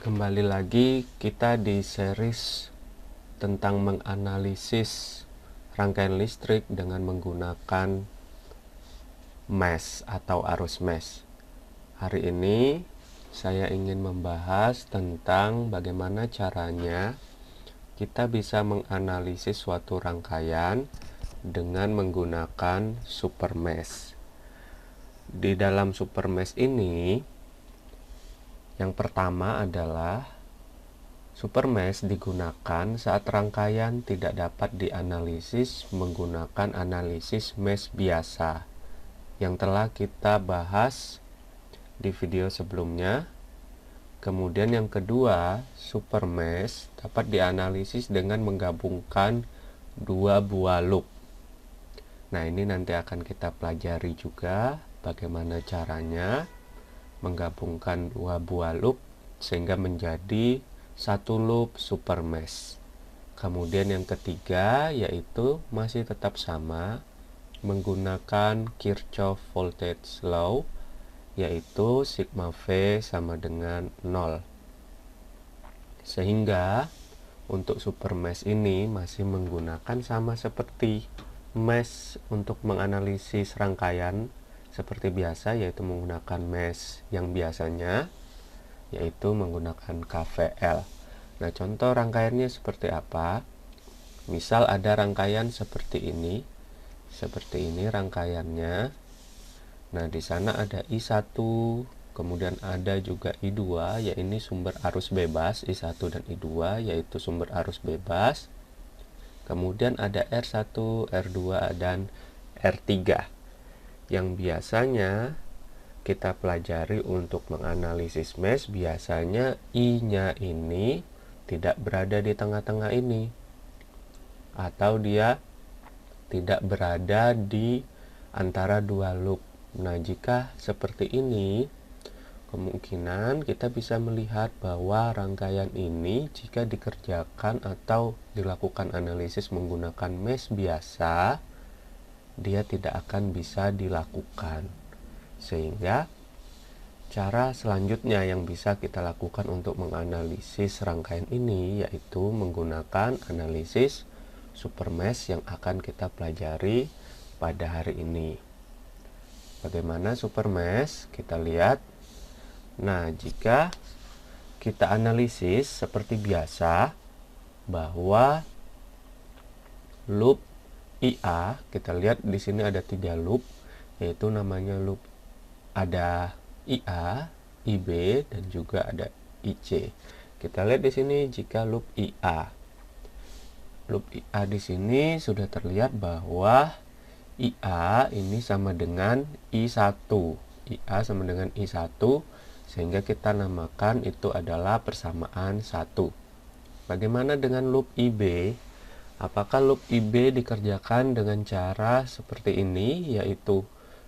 Kembali lagi kita di series tentang menganalisis rangkaian listrik dengan menggunakan mesh atau arus mesh. Hari ini saya ingin membahas tentang bagaimana caranya kita bisa menganalisis suatu rangkaian dengan menggunakan super mesh. Di dalam super mesh ini, yang pertama adalah super mesh digunakan saat rangkaian tidak dapat dianalisis menggunakan analisis mesh biasa yang telah kita bahas di video sebelumnya. Kemudian yang kedua, super mesh dapat dianalisis dengan menggabungkan dua buah loop. Nah, ini nanti akan kita pelajari juga bagaimana caranya menggabungkan dua buah loop sehingga menjadi satu loop super mesh. Kemudian yang ketiga yaitu masih tetap sama, menggunakan Kirchhoff voltage law, yaitu sigma V sama dengan 0. Sehingga untuk super mesh ini masih menggunakan sama seperti mesh untuk menganalisis rangkaian seperti biasa, yaitu menggunakan mesh yang biasanya, yaitu menggunakan KVL. Nah, contoh rangkaiannya seperti apa? Misal ada rangkaian seperti ini. Seperti ini rangkaiannya. Nah, di sana ada I1, kemudian ada juga I2, yaitu sumber arus bebas, I1 dan I2 yaitu sumber arus bebas. Kemudian ada R1, R2 dan R3. Yang biasanya kita pelajari untuk menganalisis mesh, biasanya I-nya ini tidak berada di tengah-tengah ini, atau dia tidak berada di antara dua loop. Nah, jika seperti ini, kemungkinan kita bisa melihat bahwa rangkaian ini jika dikerjakan atau dilakukan analisis menggunakan mesh biasa, dia tidak akan bisa dilakukan. Sehingga cara selanjutnya yang bisa kita lakukan untuk menganalisis rangkaian ini yaitu menggunakan analisis super mesh yang akan kita pelajari pada hari ini. Bagaimana super mesh? Kita lihat. Nah, jika kita analisis seperti biasa bahwa loop IA, kita lihat di sini ada 3 loop, yaitu namanya loop, ada IA, IB dan juga ada IC. Kita lihat di sini jika loop IA. Loop IA di sini sudah terlihat bahwa IA ini sama dengan I1. IA sama dengan I1, sehingga kita namakan itu adalah persamaan 1. Bagaimana dengan loop IB? Apakah loop IB dikerjakan dengan cara seperti ini, yaitu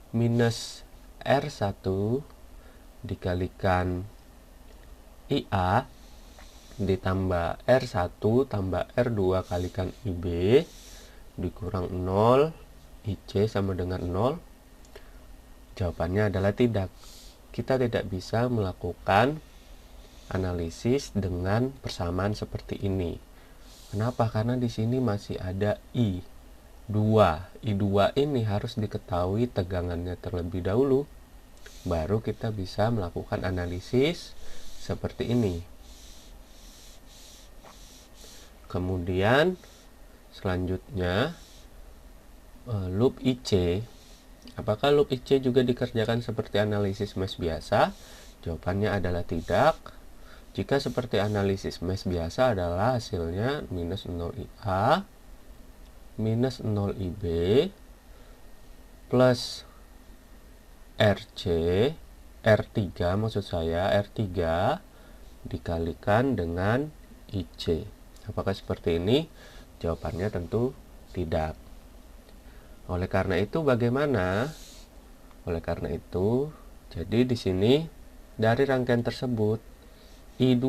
minus R1 dikalikan IA ditambah R1 tambah R2 kalikan IB dikurang 0, IC sama dengan 0? Jawabannya adalah tidak. Kita tidak bisa melakukan analisis dengan persamaan seperti ini. Kenapa? Karena di sini masih ada I2. I2 ini harus diketahui tegangannya terlebih dahulu, baru kita bisa melakukan analisis seperti ini. Kemudian selanjutnya loop IC. Apakah loop IC juga dikerjakan seperti analisis mesh biasa? Jawabannya adalah tidak. Jika seperti analisis mesh biasa adalah hasilnya minus 0IA minus 0IB plus RC, R3 maksud saya, R3 dikalikan dengan IC. Apakah seperti ini? Jawabannya tentu tidak. Oleh karena itu bagaimana? Oleh karena itu, jadi di sini dari rangkaian tersebut I2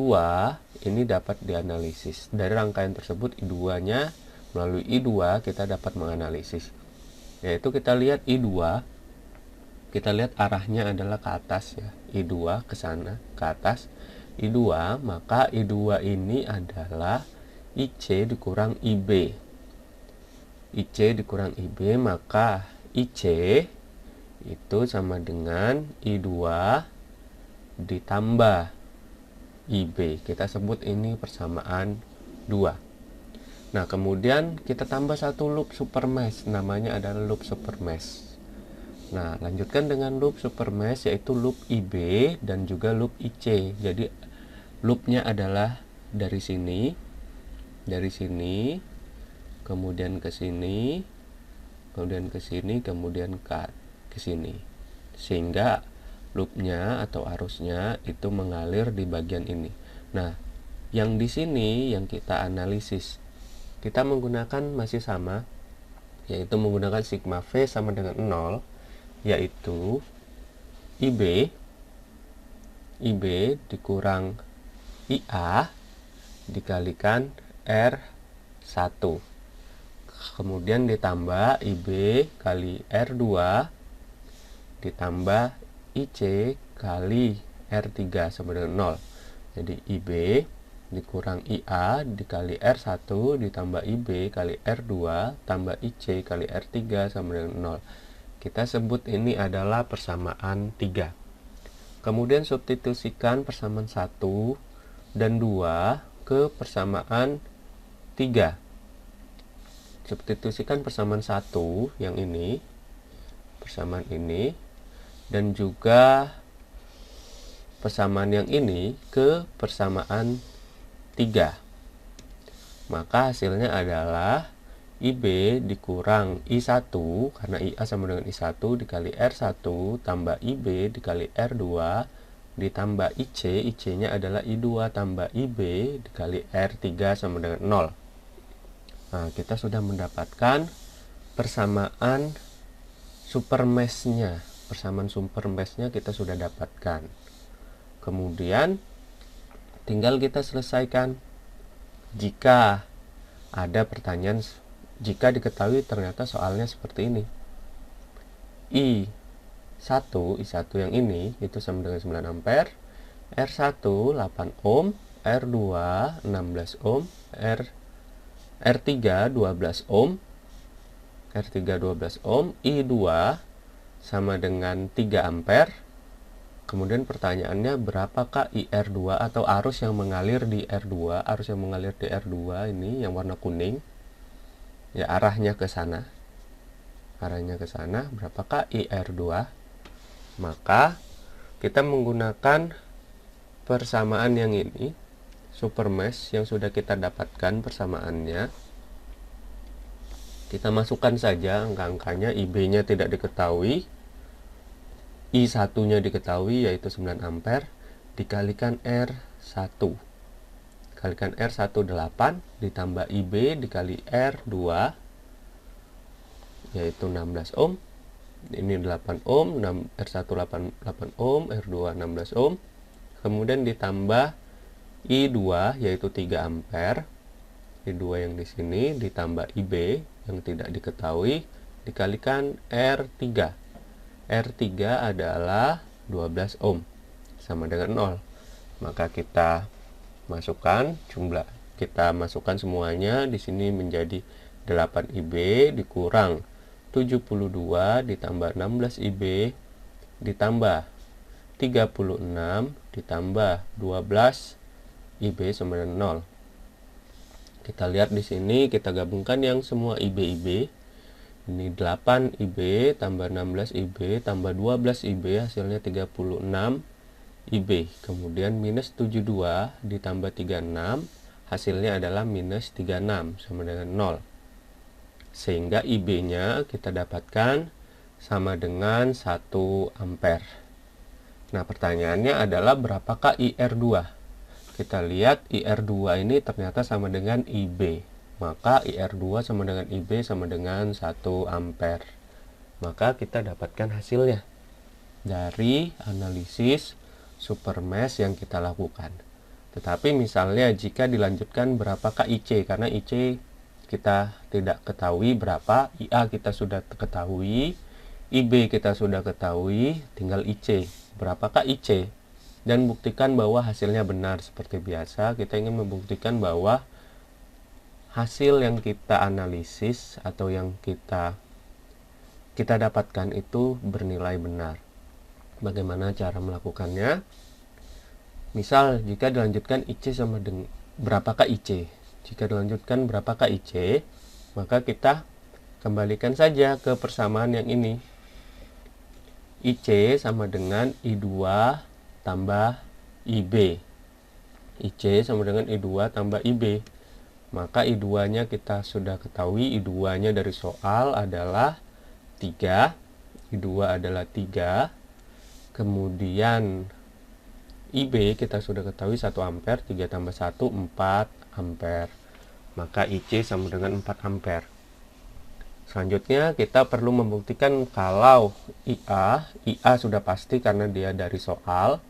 ini dapat dianalisis. Dari rangkaian tersebut I2-nya, melalui I2 kita dapat menganalisis. Yaitu kita lihat I2, kita lihat arahnya adalah ke atas ya. I2 ke sana, ke atas. I2, maka I2 ini adalah IC dikurang IB. IC dikurang IB, maka IC itu sama dengan I2 ditambah IB. Kita sebut ini persamaan 2. Nah, kemudian kita tambah satu loop supermesh, namanya adalah loop supermesh. Nah, lanjutkan dengan loop supermesh, yaitu loop IB dan juga loop IC. Jadi loopnya adalah dari sini, kemudian ke sini, kemudian ke sini, kemudian ke sini, sehingga loopnya atau arusnya itu mengalir di bagian ini. Nah, yang di sini yang kita analisis, kita menggunakan masih sama, yaitu menggunakan sigma V sama dengan 0, yaitu IB dikurang IA dikalikan R1, kemudian ditambah IB kali R2 ditambah IC kali R3 sama dengan 0. Jadi IB dikurang IA dikali R1 ditambah IB kali R2 tambah IC kali R3 sama dengan 0. Kita sebut ini adalah persamaan 3. Kemudian substitusikan persamaan 1 dan 2 ke persamaan 3. Substitusikan persamaan 1 yang ini, persamaan ini, dan juga persamaan yang ini ke persamaan 3. Maka hasilnya adalah IB dikurang I1, karena IA sama dengan I1 dikali R1 tambah IB dikali R2 ditambah IC, IC-nya adalah I2 tambah IB dikali R3 sama dengan 0. Nah, kita sudah mendapatkan persamaan supermesh-nya. Persamaan supermesh-nya kita sudah dapatkan. Kemudian tinggal kita selesaikan. Jika ada pertanyaan, jika diketahui ternyata soalnya seperti ini. I1 yang ini itu sama dengan 9 ampere, R1 8 ohm, R2 16 ohm, R3 12 ohm, R3 12 ohm, I2 sama dengan 3 ampere. Kemudian pertanyaannya, berapakah IR2 atau arus yang mengalir di R2? Arus yang mengalir di R2 ini yang warna kuning, ya arahnya ke sana. Arahnya ke sana, berapakah IR2? Maka kita menggunakan persamaan yang ini, supermesh yang sudah kita dapatkan persamaannya. Kita masukkan saja angka-angkanya, IB-nya tidak diketahui, I1-nya diketahui yaitu 9 ampere, dikalikan R1. Kalikan R1 8 ditambah IB dikali R2 yaitu 16 ohm. Ini 8 ohm, R1 8 ohm, R2 16 ohm. Kemudian ditambah I2 yaitu 3 ampere. I2 yang di sini ditambah IB yang tidak diketahui dikalikan R3. R3 adalah 12 ohm sama dengan 0. Maka kita masukkan jumlah, kita masukkan semuanya di sini menjadi 8 IB dikurang 72 ditambah 16 IB ditambah 36 ditambah 12 IB sama dengan 0. Kita lihat di sini, kita gabungkan yang semua IB. Ini 8 IB tambah 16 IB tambah 12 IB hasilnya 36 IB. Kemudian minus 72 ditambah 36 hasilnya adalah minus 36 sama dengan 0. Sehingga IB-nya kita dapatkan sama dengan 1 ampere. Nah, pertanyaannya adalah berapakah IR2? Kita lihat IR2 ini ternyata sama dengan IB. Maka IR2 sama dengan IB sama dengan 1 ampere. Maka kita dapatkan hasilnya dari analisis supermesh yang kita lakukan. Tetapi misalnya jika dilanjutkan berapakah IC, karena IC kita tidak ketahui berapa, IA kita sudah ketahui, IB kita sudah ketahui, tinggal IC. Berapakah IC? dan buktikan bahwa hasilnya benar. Seperti biasa, kita ingin membuktikan bahwa hasil yang kita analisis atau yang kita dapatkan itu bernilai benar. Bagaimana cara melakukannya? Misal, jika dilanjutkan IC sama dengan berapakah IC? Jika dilanjutkan berapakah IC, maka kita kembalikan saja ke persamaan yang ini. IC sama dengan I2 tambah IB. IC sama dengan I2 tambah IB. Maka I2-nya kita sudah ketahui, I2-nya dari soal adalah 3. I2 adalah 3. Kemudian IB kita sudah ketahui 1 ampere, 3 tambah 1, 4 ampere. Maka IC sama dengan 4 ampere. Selanjutnya kita perlu membuktikan kalau IA sudah pasti karena dia dari soal,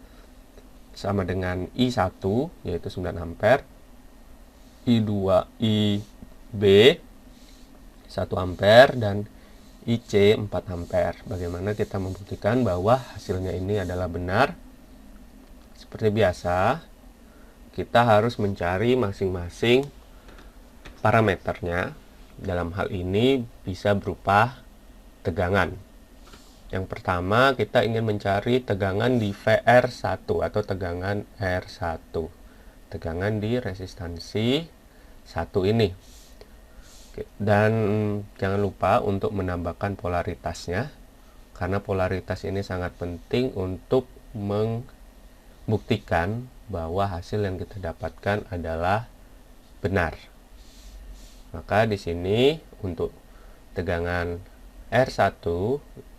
sama dengan I1 yaitu 9 ampere, I2 IB 1 ampere, dan IC 4 ampere. Bagaimana kita membuktikan bahwa hasilnya ini adalah benar? Seperti biasa, kita harus mencari masing-masing parameternya. Dalam hal ini bisa berupa tegangan. Yang pertama, kita ingin mencari tegangan di VR1 atau tegangan R1. Tegangan di resistansi 1 ini. Dan jangan lupa untuk menambahkan polaritasnya, karena polaritas ini sangat penting untuk membuktikan bahwa hasil yang kita dapatkan adalah benar. Maka di sini untuk tegangan R1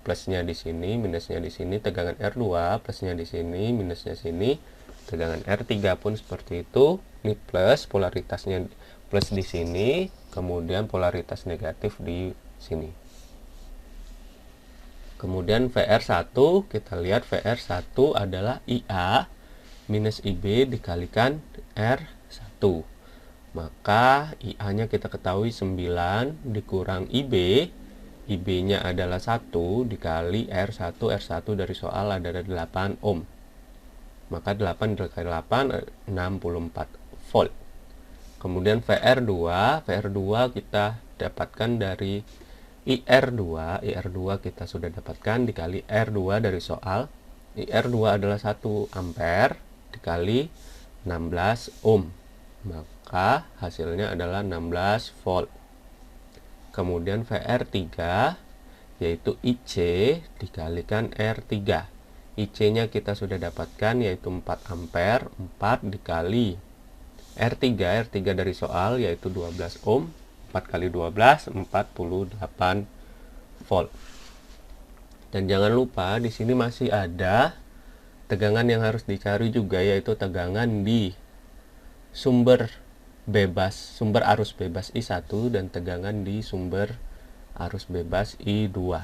plusnya di sini, minusnya di sini, tegangan R2 plusnya di sini, minusnya sini, tegangan R3 pun seperti itu. Ini plus, polaritasnya plus di sini, kemudian polaritas negatif di sini. Kemudian VR1, kita lihat VR1 adalah IA minus IB dikalikan R1. Maka IA-nya kita ketahui 9 dikurang IB. IB-nya adalah 1 dikali R1. R1 dari soal adalah 8 ohm. Maka 8 dikali 8, 64 volt. Kemudian VR2 kita dapatkan dari IR2. IR2 kita sudah dapatkan dikali R2 dari soal. IR2 adalah 1 ampere dikali 16 ohm. Maka hasilnya adalah 16 volt. Kemudian VR3 yaitu IC dikalikan R3. IC-nya kita sudah dapatkan yaitu 4 ampere, 4 dikali R3 dari soal yaitu 12 ohm, 4 kali 12 48 volt. Dan jangan lupa di sini masih ada tegangan yang harus dicari juga, yaitu tegangan di sumber arus bebas I1 dan tegangan di sumber arus bebas I2,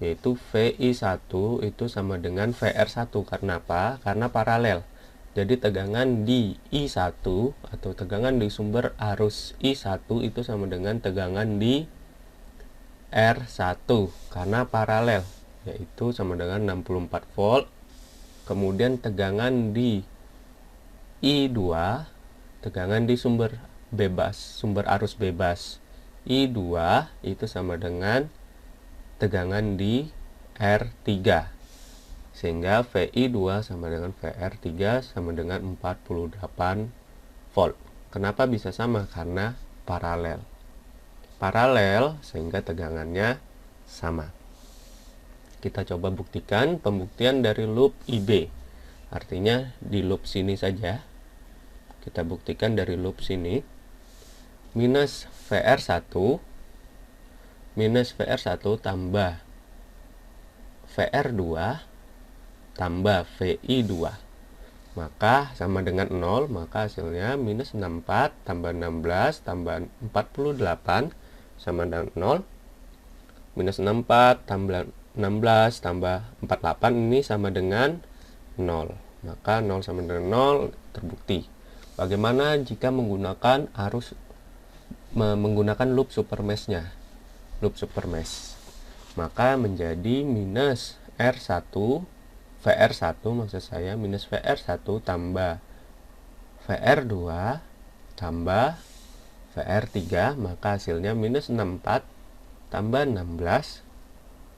yaitu VI1 itu sama dengan VR1. Karena apa? Karena paralel. Jadi tegangan di I1 atau tegangan di sumber arus I1 itu sama dengan tegangan di R1 karena paralel, yaitu sama dengan 64 volt. Kemudian tegangan di I2, tegangan di sumber arus bebas I2 itu sama dengan tegangan di R3, sehingga VI2 sama dengan VR3 sama dengan 48 volt. Kenapa bisa sama? Karena paralel sehingga tegangannya sama. Kita coba buktikan pembuktian dari loop IB. Artinya di loop sini saja. Kita buktikan dari loop sini. Minus VR1 tambah VR2 tambah VI2. Maka sama dengan 0. Maka hasilnya minus 64 tambah 16 tambah 48 sama dengan 0. Minus 64 tambah 16 tambah 48 ini sama dengan 0. Maka 0 sama dengan 0 terbukti. Bagaimana jika menggunakan loop supermesh-nya? Loop supermesh. Maka menjadi minus R1 VR1 maksud saya minus VR1 tambah VR2 tambah VR3, maka hasilnya minus 64 tambah 16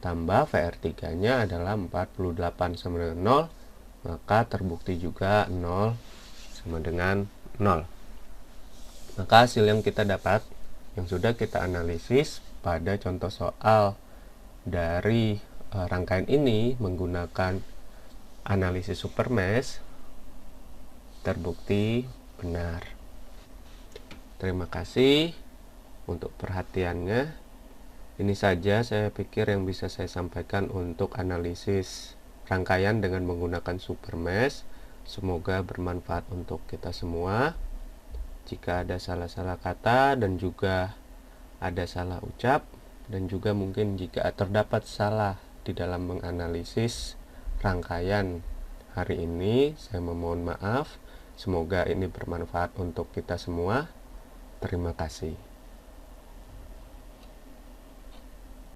tambah VR3 nya adalah 48 sama dengan 0, maka terbukti juga 0 sama dengan 0. Maka hasil yang kita dapat yang sudah kita analisis pada contoh soal dari rangkaian ini menggunakan analisis supermesh terbukti benar. Terima kasih untuk perhatiannya. Ini saja saya pikir yang bisa saya sampaikan untuk analisis rangkaian dengan menggunakan supermesh. Semoga bermanfaat untuk kita semua. Jika ada salah-salah kata dan juga ada salah ucap, dan juga mungkin jika terdapat salah di dalam menganalisis rangkaian hari ini, saya memohon maaf. Semoga ini bermanfaat untuk kita semua. Terima kasih.